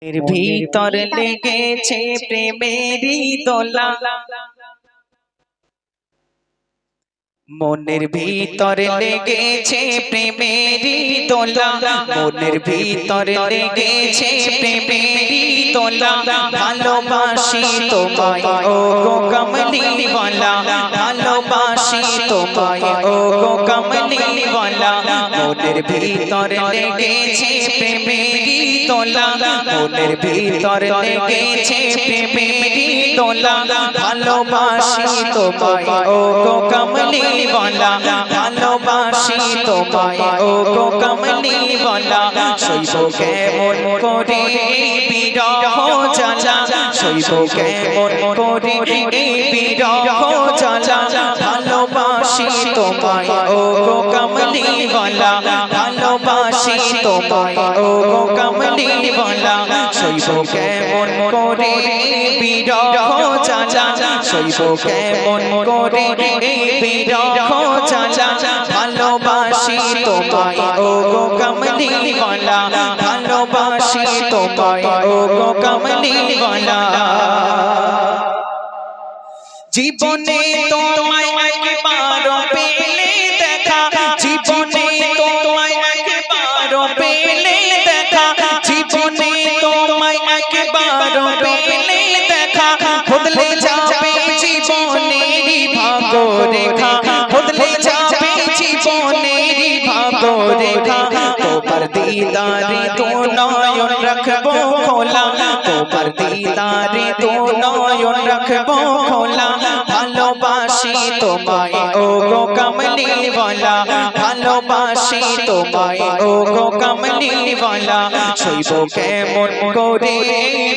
এর ভিতর লেগেছে প্রেমেরই দোলা, মনের ভিতর লেগেছে প্রেমেরই দোলা, মনের ভিতর লেগেছে প্রেমেরই দোলা। ভালোবাসি তোমায় ও গো কমলিওয়ালা, ভালোবাসি তোমায় ও গো কমলিওয়ালা। মনের ভিতর লেগেছে প্রেমেরই দোলা, মনের ভিতর লেগেছে প্রেমেরই দোলা। ভালোবাসি তোমায় ও গো কমলিওয়ালা, ভালোবাসি তোমায় ও গো কমলিওয়ালা। সইব কেমন করে বিরহ জ্বালা, সইব কেমন করে বিরহ জ্বালা। ভালোবাসি তোমায় ও গো কমলিওয়ালা, ভালোবাসি তোমায় ও গো কমলিওয়ালা। সইব কেমন করে বিরহ জ্বালা, সইব কেমন করে বিরহ জ্বালা। ভালোবাসি তোমায় ও গো কমলিওয়ালা, ভালোবাসি তোমায় ও গো কমলিওয়ালা। জীবনে তোমায় একবার পেলে দেখা, জীবনে তোমায় একবার পেলে দেখা, জীবনে তোমায় একবার পেলে দেখা। বদলে যাবে জীবনেরই ভাগ্যরেখা, বদলে যাবে জীবনেরই ভাগ্যরেখা। তোমার দিদারে তো নয়ন রাখবো খোলা, তোমার দিদারে তো নয়ন রাখবো খোলা। ভালোবাসি তোমায় ও গো কমলিওয়ালা, ভালোবাসি তোমায় ও গো কমলিওয়ালা। সইব কেমন করে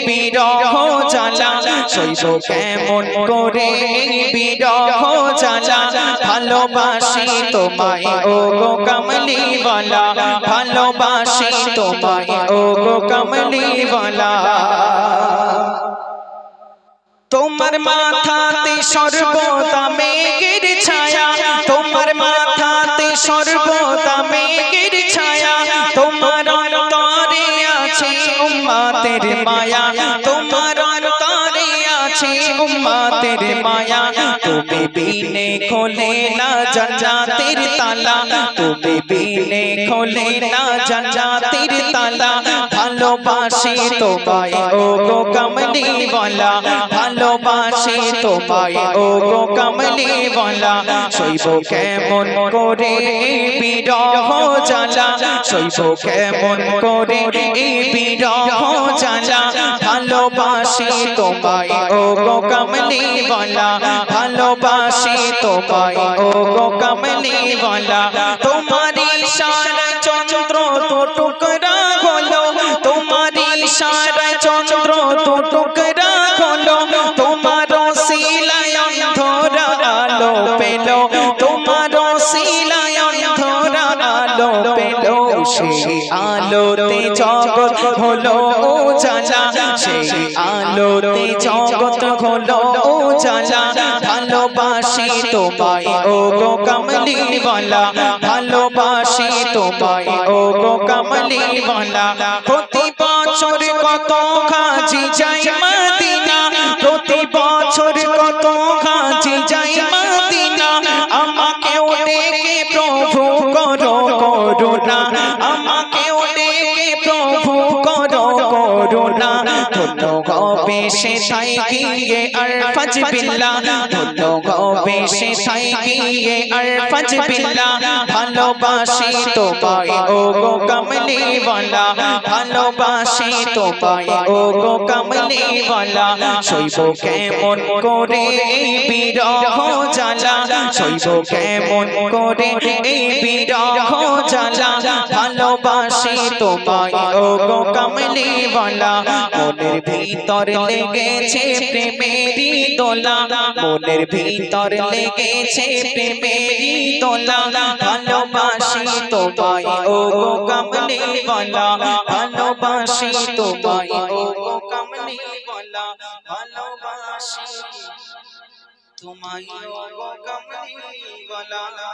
বিরহ জ্বালা, সইব কেমন করে বিরহ জ্বালা। ভালোবাসি তোমায় ও গো কমলিওয়ালা, ভালোবাসি তোমায় ও গো কমলিওয়ালা। তোমার মাথাতে সর্বদা মেঘের ছায়া, তোমার মাথাতে সর্বদা মেঘের ছায়া। তোমার অন্তরে আছে উম্মতের মায়া, তোমার অন্তরে আছে উম্মতের মায়া। তুমি বিনে খোলে না জান্নাতের তালা, তুমি বিনে খোলে না জান্নাতের তালা। ভালোবাসি তোমায় ও গো কমলিওয়ালা, ভালোবাসি তোমায় ও গো কমলিওয়ালা। সইব কেমন করে বিরহ জ্বালা, সইব কেমন করে বিরহ জ্বালা। ভালোবাসি তোমায় ও গো কমলিওয়ালা, ভালোবাসি তোমায় ও গো কমলিওয়ালা। তোমার ইশারায় চন্দ্র তো টুকরা হলো, তোমার ইশারায় চন্দ্র তো টুকরা হলো। তোমার ওসিলায় অন্ধরা আলো পেল, তোমার ওসিলায় অন্ধরা আলো পেল। সেই আলোতে জগৎ হলো উজালা, সেই আলোতে জগৎ হলো উজালা। ভালোবাসি তোমায় ও গো কমলিওয়ালা, ভালোবাসি তোমায় ও গো কমলিওয়ালা। প্রতি বছর কত হাজি যায় মদিনা, প্রতি বছর কত হাজি যায় মদিনা। আমাকেও ডেকে প্রভু করো করুণা, আমাকেও ডেকে প্রভু করো করুণা। ধন্য হবে সেথায় গিয়ে আর ফাজবিল্লাহ, ধন্য হবে সেথায় গিয়ে আর ফাজবিল্লাহ। ভালোবাসি তোমায় ও গো কমলিওয়ালা, ভালোবাসি তোমায় ও গো কমলিওয়ালা। সইব কেমন করে বিরহ জ্বালা, সইব কেমন করে বিরহ জ্বালা। ভালোবাসি তোমায় ও গো কমলিওয়ালা। মনের ভিতর লেগেছে প্রেমেরই দোলা, মনের ভিতর লেগেছে প্রেমেরই দোলা। ভালোবাসি তোমায় ও গো কমলিওয়ালা, ভালোবাসি তোমায় ও গো কমলিওয়ালা। ভালোবাসি তোমায় ও গো কমলিওয়ালা।